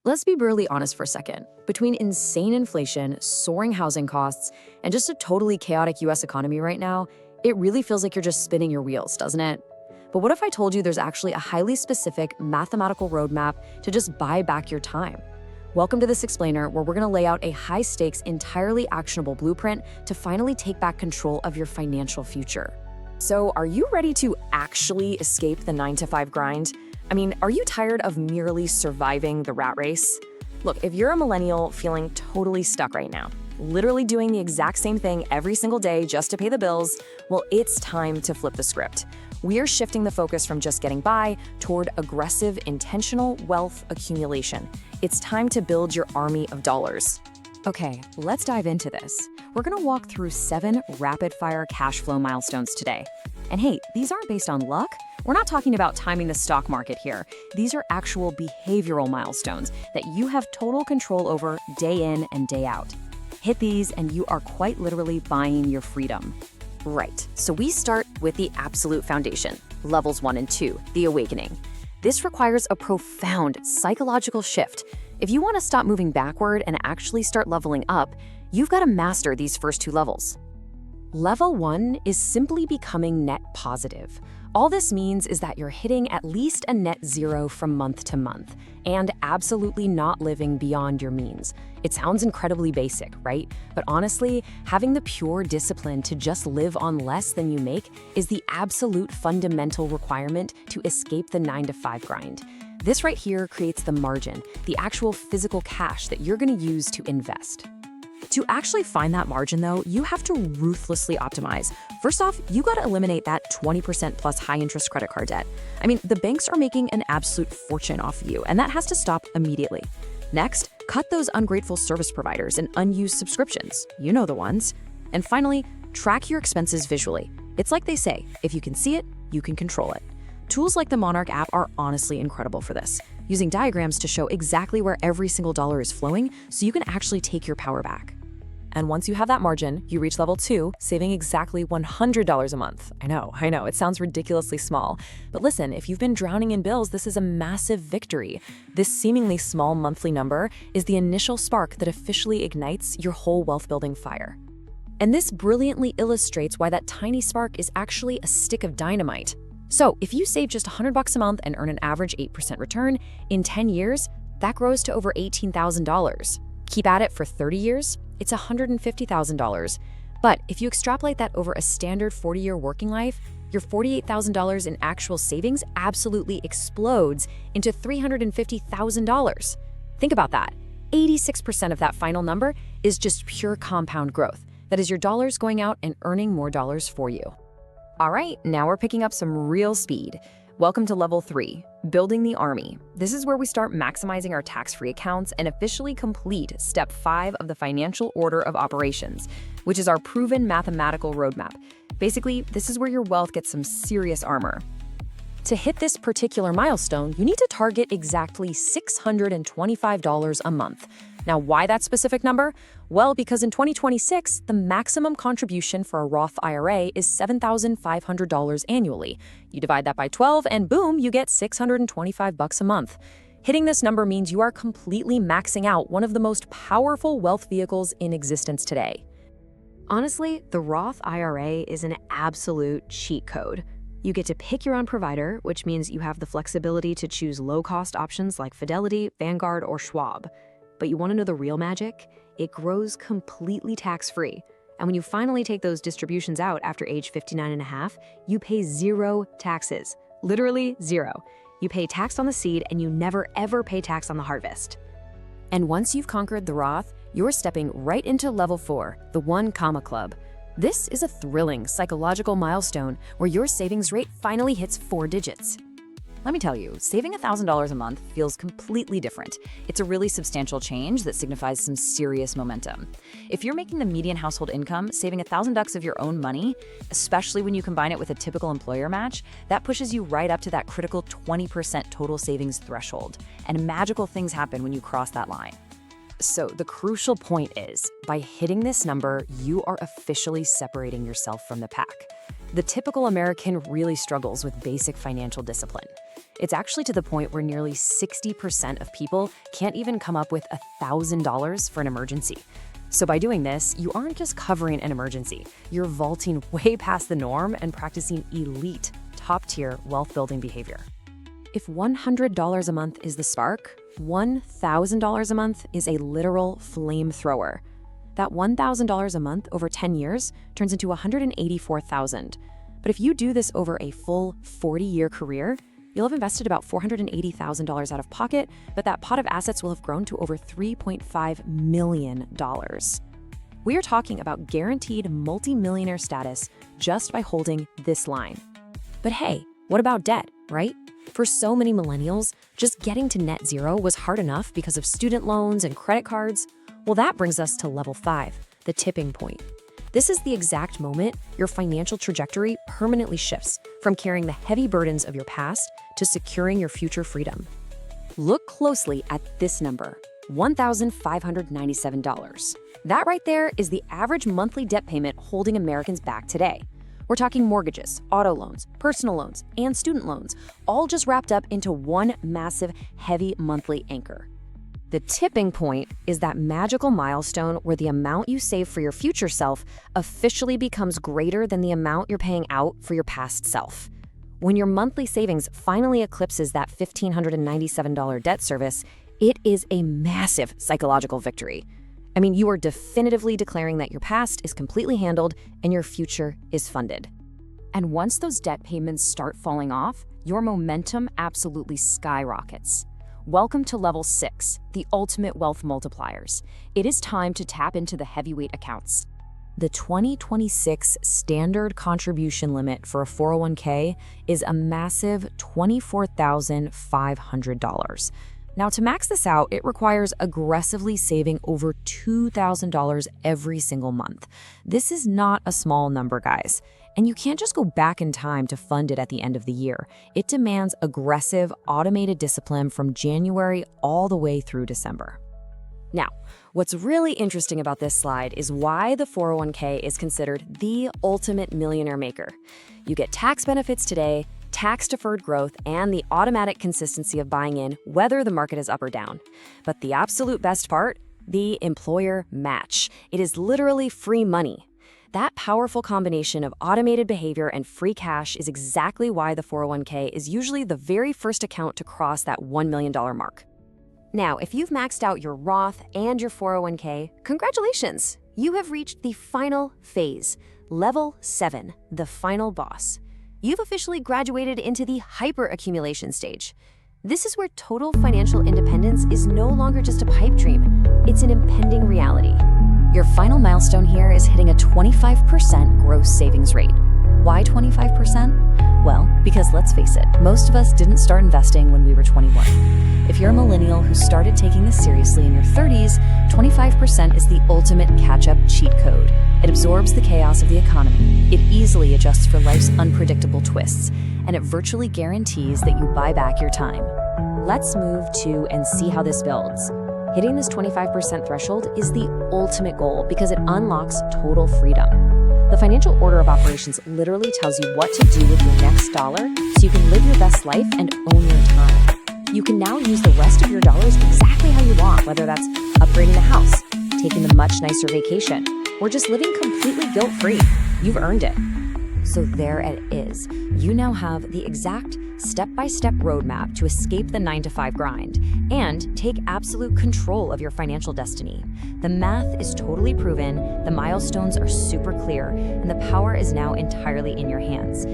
Let's be brutally honest for a second. Between insane inflation, soaring housing costs, and just a totally chaotic US economy right now, it really feels like you're just spinning your wheels, doesn't it? But what if I told you there's actually a highly specific mathematical roadmap to just buy back your time? Welcome to this explainer, where we're going to lay out a high-stakes, entirely actionable blueprint to finally take back control of your financial future. So, are you ready to actually escape the 9-to-5 grind? I mean, are you tired of merely surviving the rat race? Look, if you're a millennial feeling totally stuck right now, literally doing the exact same thing every single day just to pay the bills, well, it's time to flip the script. We are shifting the focus from just getting by toward aggressive, intentional wealth accumulation. It's time to build your army of dollars. Okay, let's dive into this. We're gonna walk through 7 rapid-fire cash flow milestones today. And hey, these aren't based on luck. We're not talking about timing the stock market here. These are actual behavioral milestones that you have total control over day in and day out. Hit these and you are quite literally buying your freedom. Right, so we start with the absolute foundation, levels 1 and 2, the awakening. This requires a profound psychological shift. If you want to stop moving backward and actually start leveling up, you've got to master these first 2 levels. Level 1 is simply becoming net positive. All this means is that you're hitting at least a net zero from month to month and absolutely not living beyond your means. It sounds incredibly basic, right? But honestly, having the pure discipline to just live on less than you make is the absolute fundamental requirement to escape the 9-to-5 grind. This right here creates the margin, the actual physical cash that you're going to use to invest. To actually find that margin, though, you have to ruthlessly optimize. First off, you got to eliminate that 20% plus high-interest credit card debt. I mean, the banks are making an absolute fortune off of you, and that has to stop immediately. Next, cut those ungrateful service providers and unused subscriptions. You know the ones. And finally, track your expenses visually. It's like they say, if you can see it, you can control it. Tools like the Monarch app are honestly incredible for this, using diagrams to show exactly where every single dollar is flowing so you can actually take your power back. And once you have that margin, you reach level 2, saving exactly $100 a month. I know, it sounds ridiculously small. But listen, if you've been drowning in bills, this is a massive victory. This seemingly small monthly number is the initial spark that officially ignites your whole wealth-building fire. And this brilliantly illustrates why that tiny spark is actually a stick of dynamite. So if you save just $100 a month and earn an average 8% return, in 10 years, that grows to over $18,000. Keep at it for 30 years, it's $150,000. But if you extrapolate that over a standard 40-year working life, your $48,000 in actual savings absolutely explodes into $350,000. Think about that. 86% of that final number is just pure compound growth. That is your dollars going out and earning more dollars for you. All right, now we're picking up some real speed. Welcome to level 3, building the army. This is where we start maximizing our tax-free accounts and officially complete step 5 of the financial order of operations, which is our proven mathematical roadmap. Basically, this is where your wealth gets some serious armor. To hit this particular milestone, you need to target exactly $625 a month. Now, why that specific number? Well, because in 2026, the maximum contribution for a Roth IRA is $7,500 annually. You divide that by 12 and boom, you get $625 a month. Hitting this number means you are completely maxing out one of the most powerful wealth vehicles in existence today. Honestly, the Roth IRA is an absolute cheat code. You get to pick your own provider, which means you have the flexibility to choose low-cost options like Fidelity, Vanguard, or Schwab. But you want to know the real magic? It grows completely tax-free. And when you finally take those distributions out after age 59 and a half, you pay 0 taxes. Literally 0. You pay tax on the seed and you never ever pay tax on the harvest. And once you've conquered the Roth, you're stepping right into level 4, the 1 Comma Club. This is a thrilling psychological milestone where your savings rate finally hits 4 digits. Let me tell you, saving $1,000 a month feels completely different. It's a really substantial change that signifies some serious momentum. If you're making the median household income, saving $1,000 of your own money, especially when you combine it with a typical employer match, that pushes you right up to that critical 20% total savings threshold. And magical things happen when you cross that line. So the crucial point is, by hitting this number, you are officially separating yourself from the pack. The typical American really struggles with basic financial discipline. It's actually to the point where nearly 60% of people can't even come up with $1,000 for an emergency. So by doing this, you aren't just covering an emergency, you're vaulting way past the norm and practicing elite, top-tier wealth-building behavior. If $100 a month is the spark, $1,000 a month is a literal flamethrower. That $1,000 a month over 10 years turns into $184,000. But if you do this over a full 40-year career, you'll have invested about $480,000 out of pocket, but that pot of assets will have grown to over $3.5 million. We are talking about guaranteed multimillionaire status just by holding this line. But hey, what about debt, right? For so many millennials, just getting to net zero was hard enough because of student loans and credit cards. Well, that brings us to level 5, the tipping point. This is the exact moment your financial trajectory permanently shifts from carrying the heavy burdens of your past to securing your future freedom. Look closely at this number, $1,597. That right there is the average monthly debt payment holding Americans back today. We're talking mortgages, auto loans, personal loans, and student loans, all just wrapped up into one massive, heavy monthly anchor. The tipping point is that magical milestone where the amount you save for your future self officially becomes greater than the amount you're paying out for your past self. When your monthly savings finally eclipses that $1,597 debt service, it is a massive psychological victory. I mean, you are definitively declaring that your past is completely handled and your future is funded. And once those debt payments start falling off, your momentum absolutely skyrockets. Welcome to level 6, the ultimate wealth multipliers. It is time to tap into the heavyweight accounts. The 2026 standard contribution limit for a 401k is a massive $24,500. Now, to max this out, it requires aggressively saving over $2,000 every single month. This is not a small number, guys. And you can't just go back in time to fund it at the end of the year. It demands aggressive, automated discipline from January all the way through December. Now, what's really interesting about this slide is why the 401k is considered the ultimate millionaire maker. You get tax benefits today, tax-deferred growth, and the automatic consistency of buying in whether the market is up or down. But the absolute best part? The employer match. It is literally free money. That powerful combination of automated behavior and free cash is exactly why the 401k is usually the very first account to cross that $1 million mark. Now, if you've maxed out your Roth and your 401k, congratulations! You have reached the final phase, level 7, the final boss. You've officially graduated into the hyper-accumulation stage. This is where total financial independence is no longer just a pipe dream. It's an impending reality. Your final milestone here is hitting a 25% gross savings rate. Why 25%? Well, because let's face it, most of us didn't start investing when we were 21. If you're a millennial who started taking this seriously in your 30s, 25% is the ultimate catch-up cheat code. It absorbs the chaos of the economy. It easily adjusts for life's unpredictable twists, and it virtually guarantees that you buy back your time. Let's move to and see how this builds. Hitting this 25% threshold is the ultimate goal because it unlocks total freedom. The financial order of operations literally tells you what to do with your next dollar so you can live your best life and own your time. You can now use the rest of your dollars exactly how you want, whether that's upgrading the house, taking the much nicer vacation, or just living completely guilt-free. You've earned it. So there it is. You now have the exact step-by-step roadmap to escape the 9-to-5 grind and take absolute control of your financial destiny. The math is totally proven, the milestones are super clear, and the power is now entirely in your hands.